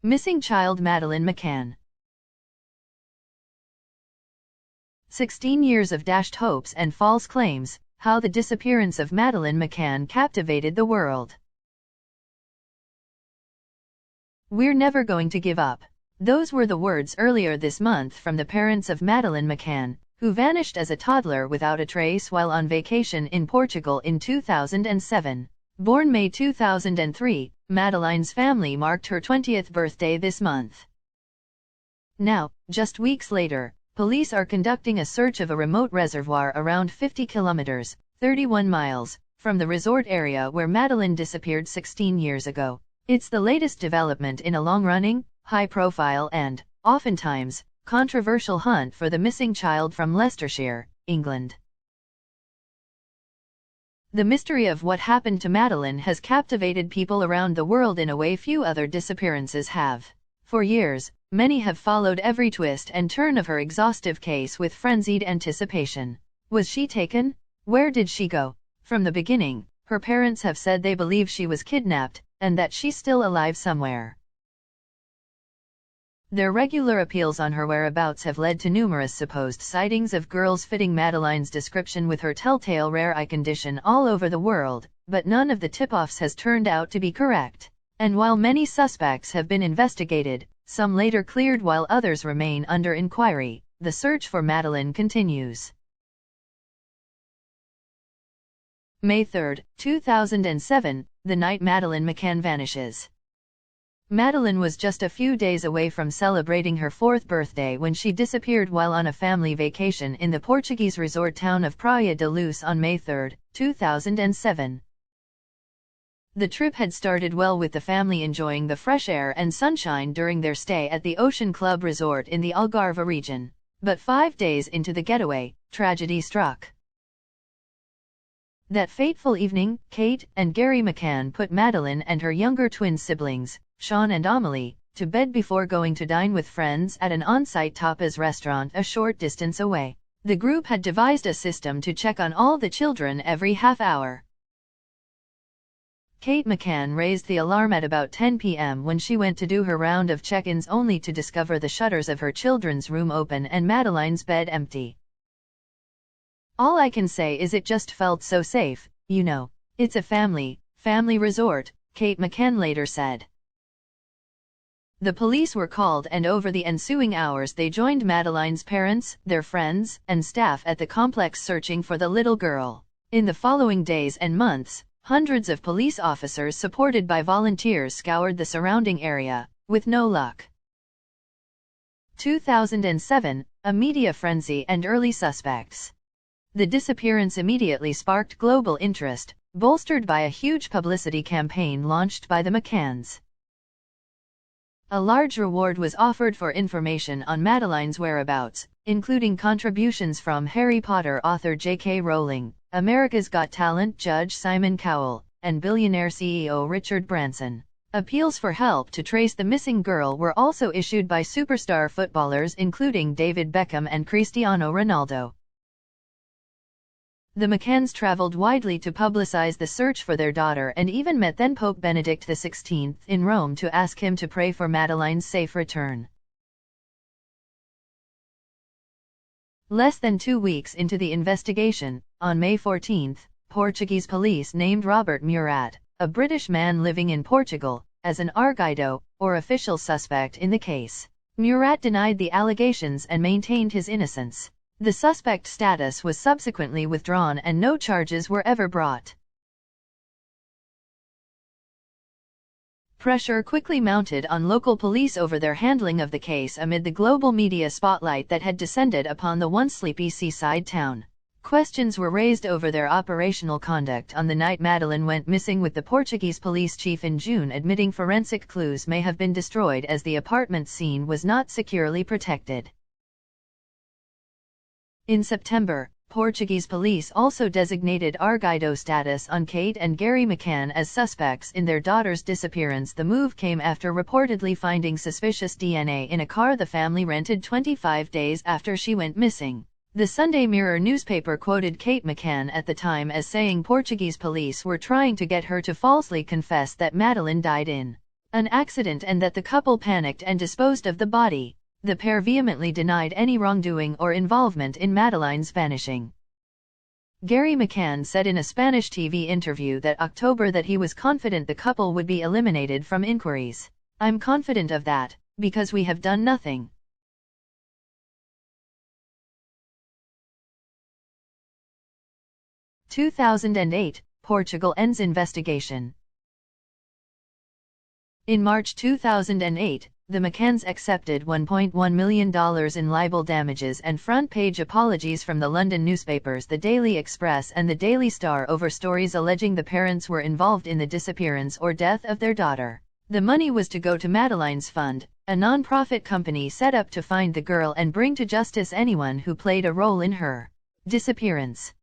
Missing child Madeleine McCann. 16 years of dashed hopes and false claims, how the disappearance of Madeleine McCann captivated the world. "We're never going to give up." Those were the words earlier this month from the parents of Madeleine McCann, who vanished as a toddler without a trace while on vacation in Portugal in 2007. Born May 2003, Madeleine's family marked her 20th birthday this month. Now, just weeks later, police are conducting a search of a remote reservoir around 50 kilometers, 31 miles, from the resort area where Madeleine disappeared 16 years ago. It's the latest development in a long-running, high-profile and, oftentimes, controversial hunt for the missing child from Leicestershire, England. The mystery of what happened to Madeleine has captivated people around the world in a way few other disappearances have. For years, many have followed every twist and turn of her exhaustive case with frenzied anticipation. Was she taken? Where did she go? From the beginning, her parents have said they believe she was kidnapped, and that she's still alive somewhere. Their regular appeals on her whereabouts have led to numerous supposed sightings of girls fitting Madeleine's description with her telltale rare eye condition all over the world, but none of the tip-offs has turned out to be correct. And while many suspects have been investigated, some later cleared while others remain under inquiry, the search for Madeleine continues. May 3, 2007, the night Madeleine McCann vanishes. Madeleine was just a few days away from celebrating her 4th birthday when she disappeared while on a family vacation in the Portuguese resort town of Praia da Luz on May 3, 2007. The trip had started well with the family enjoying the fresh air and sunshine during their stay at the Ocean Club Resort in the Algarve region. But 5 days into the getaway, tragedy struck. That fateful evening, Kate and Gary McCann put Madeleine and her younger twin siblings, Sean and Amelie, to bed before going to dine with friends at an on-site tapas restaurant a short distance away. The group had devised a system to check on all the children every half hour. Kate McCann raised the alarm at about 10 p.m. when she went to do her round of check-ins only to discover the shutters of her children's room open and Madeleine's bed empty. "All I can say is it just felt so safe, you know. It's a family resort," Kate McCann later said. The police were called and over the ensuing hours they joined Madeleine's parents, their friends, and staff at the complex searching for the little girl. In the following days and months, hundreds of police officers supported by volunteers scoured the surrounding area, with no luck. 2007, a media frenzy and early suspects. The disappearance immediately sparked global interest, bolstered by a huge publicity campaign launched by the McCanns. A large reward was offered for information on Madeleine's whereabouts, including contributions from Harry Potter author J.K. Rowling, America's Got Talent judge Simon Cowell, and billionaire CEO Richard Branson. Appeals for help to trace the missing girl were also issued by superstar footballers including David Beckham and Cristiano Ronaldo. The McCanns traveled widely to publicize the search for their daughter and even met then Pope Benedict XVI in Rome to ask him to pray for Madeleine's safe return. Less than 2 weeks into the investigation, on May 14, Portuguese police named Robert Murat, a British man living in Portugal, as an arguido, or official suspect in the case. Murat denied the allegations and maintained his innocence. The suspect status was subsequently withdrawn and no charges were ever brought. Pressure quickly mounted on local police over their handling of the case amid the global media spotlight that had descended upon the once sleepy seaside town. Questions were raised over their operational conduct on the night Madeleine went missing, with the Portuguese police chief in June admitting forensic clues may have been destroyed as the apartment scene was not securely protected. In September, Portuguese police also designated arguido status on Kate and Gary McCann as suspects in their daughter's disappearance. The move came after reportedly finding suspicious DNA in a car the family rented 25 days after she went missing. The Sunday Mirror newspaper quoted Kate McCann at the time as saying Portuguese police were trying to get her to falsely confess that Madeleine died in an accident and that the couple panicked and disposed of the body. The pair vehemently denied any wrongdoing or involvement in Madeleine's vanishing. Gary McCann said in a Spanish TV interview that October that he was confident the couple would be eliminated from inquiries. "I'm confident of that, because we have done nothing." (2008) Portugal ends investigation. In March 2008, the McCanns accepted $1.1 million in libel damages and front-page apologies from the London newspapers The Daily Express and the Daily Star over stories alleging the parents were involved in the disappearance or death of their daughter. The money was to go to Madeleine's Fund, a non-profit company set up to find the girl and bring to justice anyone who played a role in her disappearance.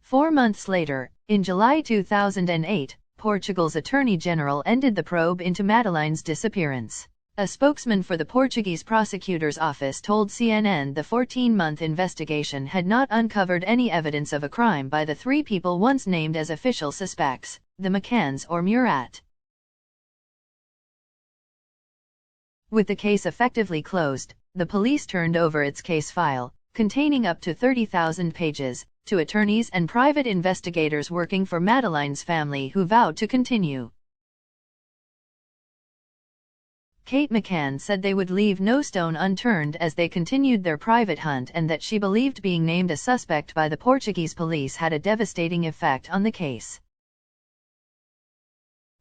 4 months later, in July 2008, Portugal's Attorney General ended the probe into Madeleine's disappearance. A spokesman for the Portuguese prosecutor's office told CNN the 14-month investigation had not uncovered any evidence of a crime by the three people once named as official suspects, the McCanns or Murat. With the case effectively closed, the police turned over its case file, containing up to 30,000 pages, to attorneys and private investigators working for Madeleine's family who vowed to continue. Kate McCann said they would leave no stone unturned as they continued their private hunt and that she believed being named a suspect by the Portuguese police had a devastating effect on the case.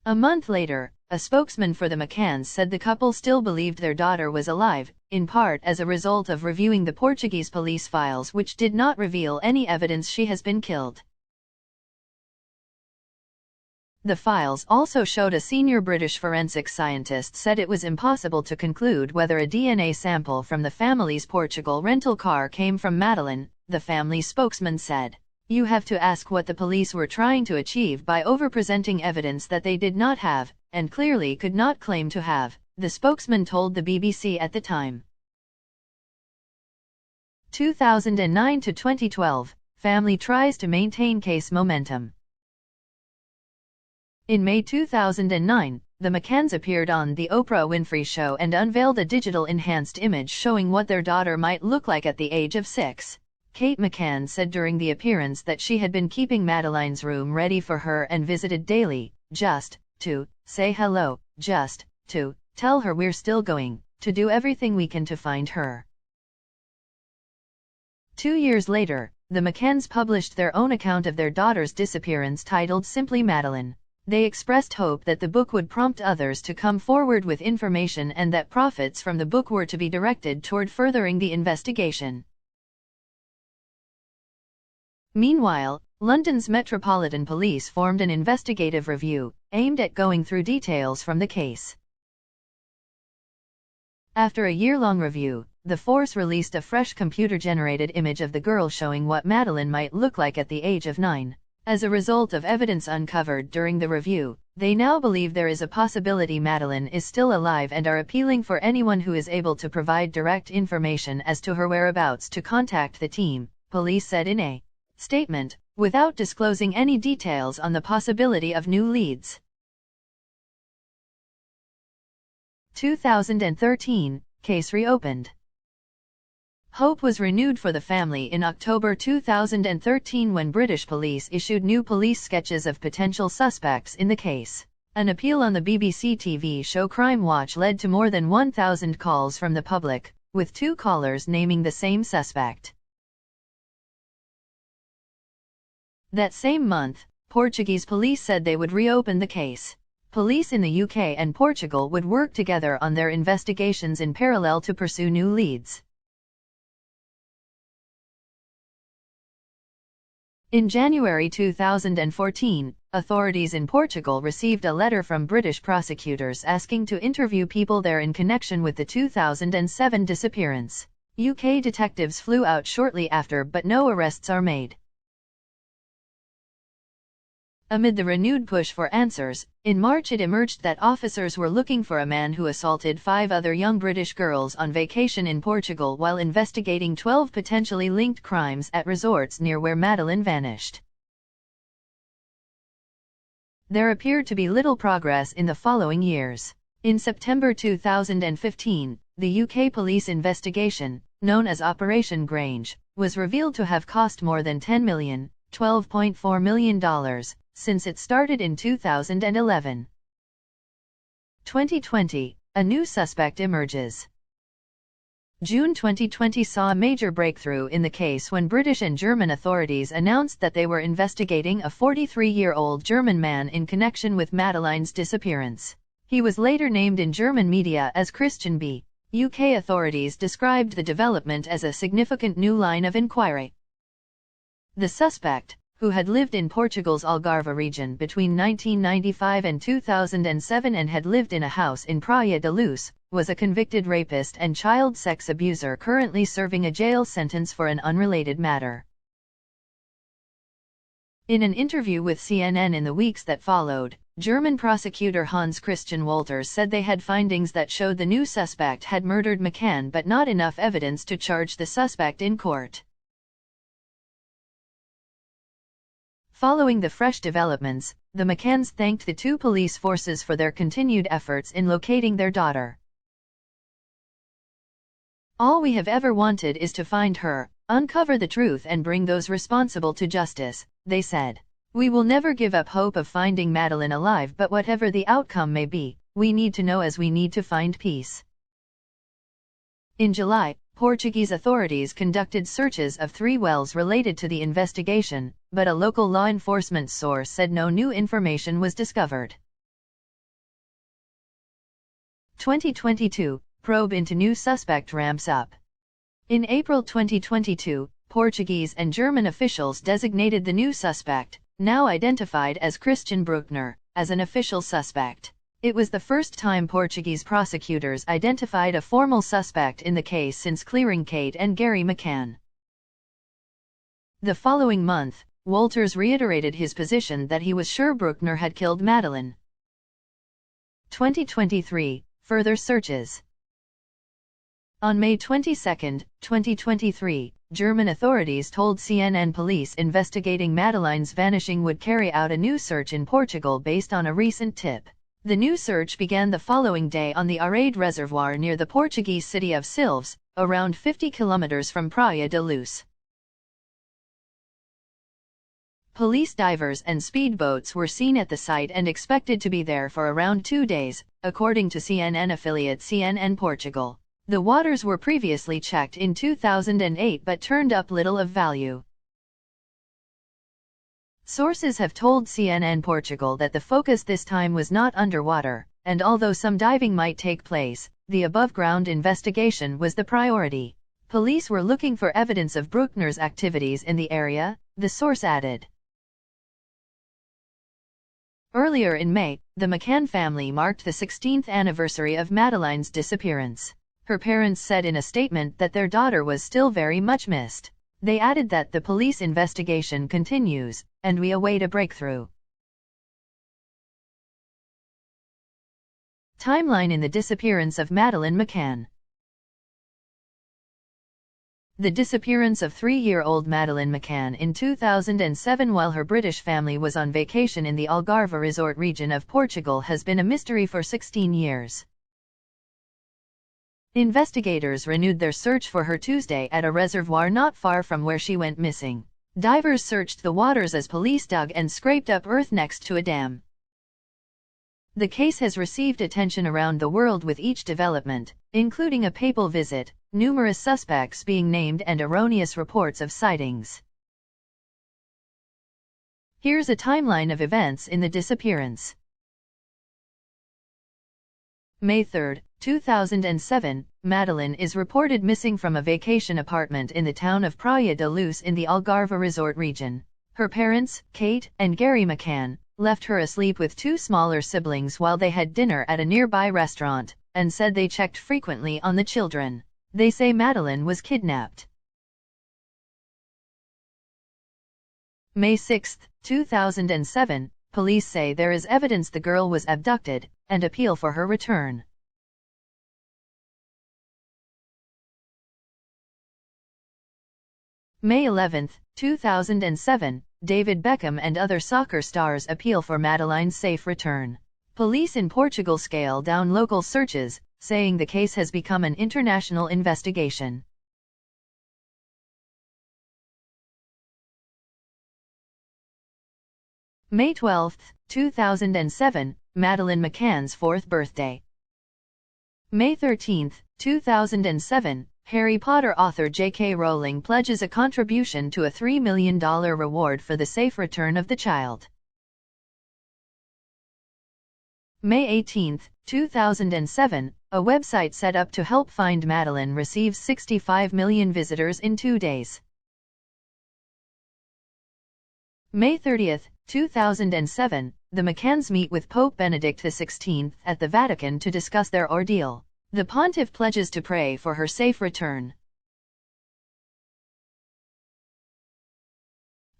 A month later, a spokesman for the McCanns said the couple still believed their daughter was alive, in part as a result of reviewing the Portuguese police files which did not reveal any evidence she has been killed. The files also showed a senior British forensic scientist said it was impossible to conclude whether a DNA sample from the family's Portugal rental car came from Madeleine, the family spokesman said. "You have to ask what the police were trying to achieve by overpresenting evidence that they did not have, and clearly could not claim to have," the spokesman told the BBC at the time. 2009 to 2012, family tries to maintain case momentum. In May 2009, the McCanns appeared on The Oprah Winfrey Show and unveiled a digital enhanced image showing what their daughter might look like at the age of 6. Kate McCann said during the appearance that she had been keeping Madeleine's room ready for her and visited daily, just to say hello, just to tell her we're still going to do everything we can to find her. 2 years later, the McCanns published their own account of their daughter's disappearance titled Simply Madeleine. They expressed hope that the book would prompt others to come forward with information and that profits from the book were to be directed toward furthering the investigation. Meanwhile, London's Metropolitan Police formed an investigative review, aimed at going through details from the case. After a year-long review, the force released a fresh computer-generated image of the girl showing what Madeleine might look like at the age of 9. As a result of evidence uncovered during the review, they now believe there is a possibility Madeleine is still alive and are appealing for anyone who is able to provide direct information as to her whereabouts to contact the team, police said in a statement, without disclosing any details on the possibility of new leads. 2013, case reopened. Hope was renewed for the family in October 2013 when British police issued new police sketches of potential suspects in the case. An appeal on the BBC TV show Crime Watch led to more than 1,000 calls from the public, with 2 callers naming the same suspect. That same month, Portuguese police said they would reopen the case. Police in the UK and Portugal would work together on their investigations in parallel to pursue new leads. In January 2014, authorities in Portugal received a letter from British prosecutors asking to interview people there in connection with the 2007 disappearance. UK detectives flew out shortly after but no arrests are made. Amid the renewed push for answers, in March it emerged that officers were looking for a man who assaulted 5 other young British girls on vacation in Portugal while investigating 12 potentially linked crimes at resorts near where Madeleine vanished. There appeared to be little progress in the following years. In September 2015, the UK police investigation, known as Operation Grange, was revealed to have cost more than $10 million, $12.4 million, since it started in 2011. 2020, a new suspect emerges. June 2020 saw a major breakthrough in the case when British and German authorities announced that they were investigating a 43-year-old German man in connection with Madeleine's disappearance. He was later named in German media as Christian B. UK authorities described the development as a significant new line of inquiry. The suspect, who had lived in Portugal's Algarve region between 1995 and 2007 and had lived in a house in Praia da Luz, was a convicted rapist and child sex abuser currently serving a jail sentence for an unrelated matter. In an interview with CNN in the weeks that followed, German prosecutor Hans Christian Wolters said they had findings that showed the new suspect had murdered McCann but not enough evidence to charge the suspect in court. Following the fresh developments, the McCanns thanked the two police forces for their continued efforts in locating their daughter. "All we have ever wanted is to find her, uncover the truth and bring those responsible to justice," they said. "We will never give up hope of finding Madeleine alive, but whatever the outcome may be, we need to know as we need to find peace." In July, Portuguese authorities conducted searches of 3 wells related to the investigation, but a local law enforcement source said no new information was discovered. 2022, probe into new suspect ramps up. In April 2022, Portuguese and German officials designated the new suspect, now identified as Christian Bruckner, as an official suspect. It was the first time Portuguese prosecutors identified a formal suspect in the case since clearing Kate and Gary McCann. The following month, Wolters reiterated his position that he was sure Bruckner had killed Madeleine. 2023, further searches. On May 22, 2023, German authorities told CNN police investigating Madeleine's vanishing would carry out a new search in Portugal based on a recent tip. The new search began the following day on the Arade Reservoir near the Portuguese city of Silves, around 50 kilometers from Praia da Luz. Police divers and speedboats were seen at the site and expected to be there for around 2 days, according to CNN affiliate CNN Portugal. The waters were previously checked in 2008 but turned up little of value. Sources have told CNN Portugal that the focus this time was not underwater, and although some diving might take place, the above-ground investigation was the priority. Police were looking for evidence of Bruckner's activities in the area, the source added. Earlier in May, the McCann family marked the 16th anniversary of Madeleine's disappearance. Her parents said in a statement that their daughter was still very much missed. They added that the police investigation continues, and we await a breakthrough. Timeline in the disappearance of Madeleine McCann. The disappearance of 3-year-old Madeleine McCann in 2007 while her British family was on vacation in the Algarve resort region of Portugal has been a mystery for 16 years. Investigators renewed their search for her Tuesday at a reservoir not far from where she went missing. Divers searched the waters as police dug and scraped up earth next to a dam. The case has received attention around the world with each development, including a papal visit, numerous suspects being named and erroneous reports of sightings. Here's a timeline of events in the disappearance. May 3, 2007, Madeleine is reported missing from a vacation apartment in the town of Praia da Luz in the Algarve resort region. Her parents, Kate and Gary McCann, left her asleep with 2 smaller siblings while they had dinner at a nearby restaurant, and said they checked frequently on the children. They say Madeleine was kidnapped. May 6, 2007, police say there is evidence the girl was abducted, and appeal for her return. May 11, 2007, David Beckham and other soccer stars appeal for Madeleine's safe return. Police in Portugal scale down local searches, saying the case has become an international investigation. May 12, 2007, Madeleine McCann's 4th birthday. May 13, 2007, Harry Potter author J.K. Rowling pledges a contribution to a $3 million reward for the safe return of the child. May 18, 2007, a website set up to help find Madeleine receives 65 million visitors in 2 days. May 30, 2007, the McCanns meet with Pope Benedict XVI at the Vatican to discuss their ordeal. The pontiff pledges to pray for her safe return.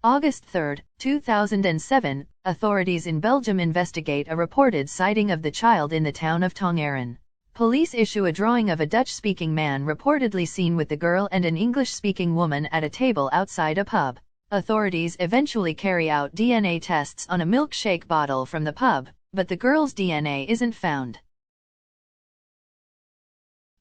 August 3, 2007, authorities in Belgium investigate a reported sighting of the child in the town of Tongeren. Police issue a drawing of a Dutch-speaking man reportedly seen with the girl and an English-speaking woman at a table outside a pub. Authorities eventually carry out DNA tests on a milkshake bottle from the pub, but the girl's DNA isn't found.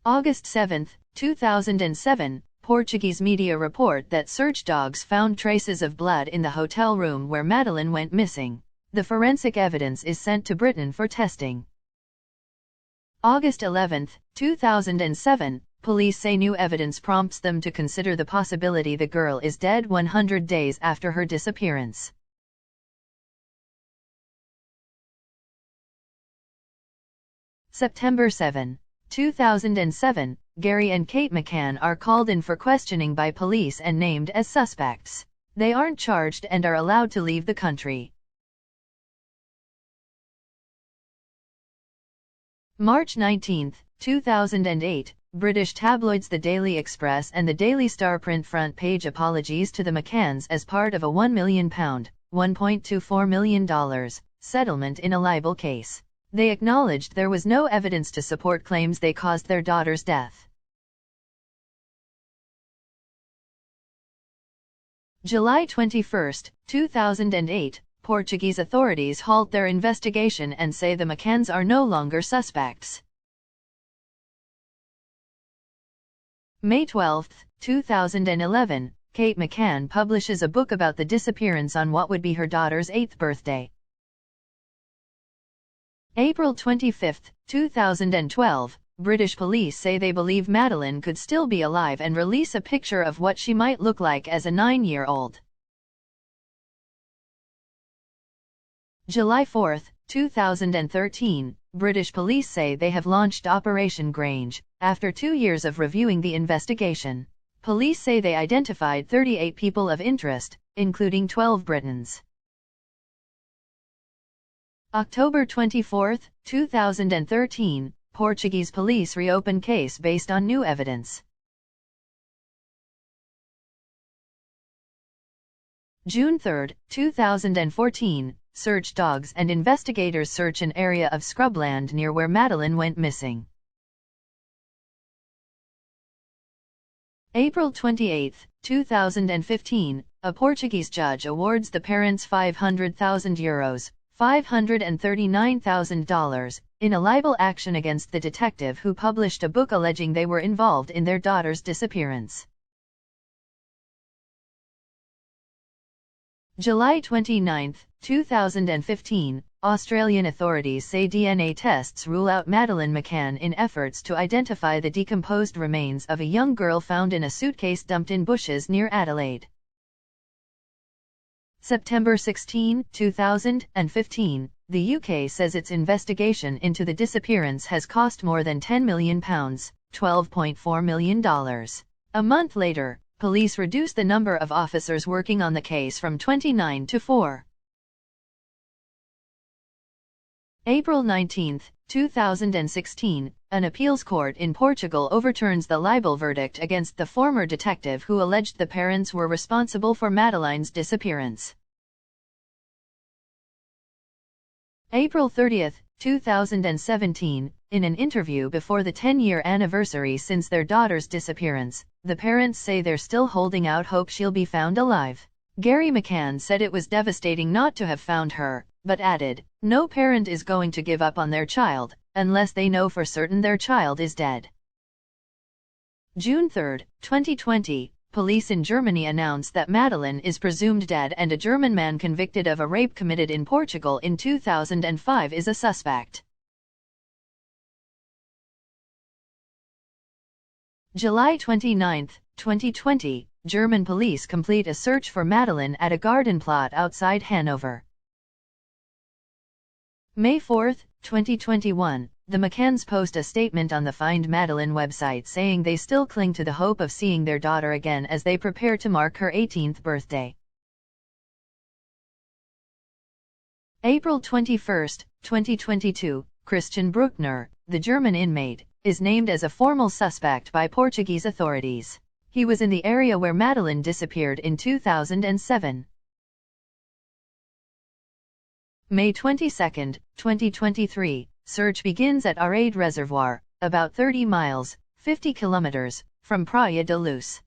August 7, 2007, Portuguese media report that search dogs found traces of blood in the hotel room where Madeleine went missing. The forensic evidence is sent to Britain for testing. August 11, 2007, police say new evidence prompts them to consider the possibility the girl is dead 100 days after her disappearance. September 7, 2007, Gary and Kate McCann are called in for questioning by police and named as suspects. They aren't charged and are allowed to leave the country. March 19, 2008, British tabloids The Daily Express and the Daily Star print front page apologies to the McCanns as part of a £1 million ($1.24 million) settlement in a libel case. They acknowledged there was no evidence to support claims they caused their daughter's death. July 21, 2008, Portuguese authorities halt their investigation and say the McCanns are no longer suspects. May 12, 2011, Kate McCann publishes a book about the disappearance on what would be her daughter's 8th birthday. April 25, 2012, British police say they believe Madeleine could still be alive and release a picture of what she might look like as a 9-year-old. July 4, 2013, British police say they have launched Operation Grange, after 2 years of reviewing the investigation. Police say they identified 38 people of interest, including 12 Britons. October 24, 2013, Portuguese police reopen case based on new evidence. June 3, 2014, search dogs and investigators search an area of scrubland near where Madeleine went missing. April 28, 2015, a Portuguese judge awards the parents €500,000, $539,000, in a libel action against the detective who published a book alleging they were involved in their daughter's disappearance. July 29, 2015, Australian authorities say DNA tests rule out Madeleine McCann in efforts to identify the decomposed remains of a young girl found in a suitcase dumped in bushes near Adelaide. September 16, 2015, the UK says its investigation into the disappearance has cost more than £10 million, $12.4 million. A month later, police reduced the number of officers working on the case from 29 to 4. April 19, 2016, an appeals court in Portugal overturns the libel verdict against the former detective who alleged the parents were responsible for Madeleine's disappearance. April 30, 2017, in an interview before the 10-year anniversary since their daughter's disappearance, the parents say they're still holding out hope she'll be found alive. Gary McCann said it was devastating not to have found her, but added, "No parent is going to give up on their child, unless they know for certain their child is dead." June 3, 2020, police in Germany announced that Madeleine is presumed dead and a German man convicted of a rape committed in Portugal in 2005 is a suspect. July 29, 2020, German police complete a search for Madeleine at a garden plot outside Hanover. May 4, 2021, the McCanns post a statement on the Find Madeleine website saying they still cling to the hope of seeing their daughter again as they prepare to mark her 18th birthday. April 21, 2022, Christian Bruckner, the German inmate, is named as a formal suspect by Portuguese authorities. He was in the area where Madeleine disappeared in 2007. May 22, 2023, search begins at Arade Reservoir, about 30 miles, 50 kilometers, from Praia da Luz.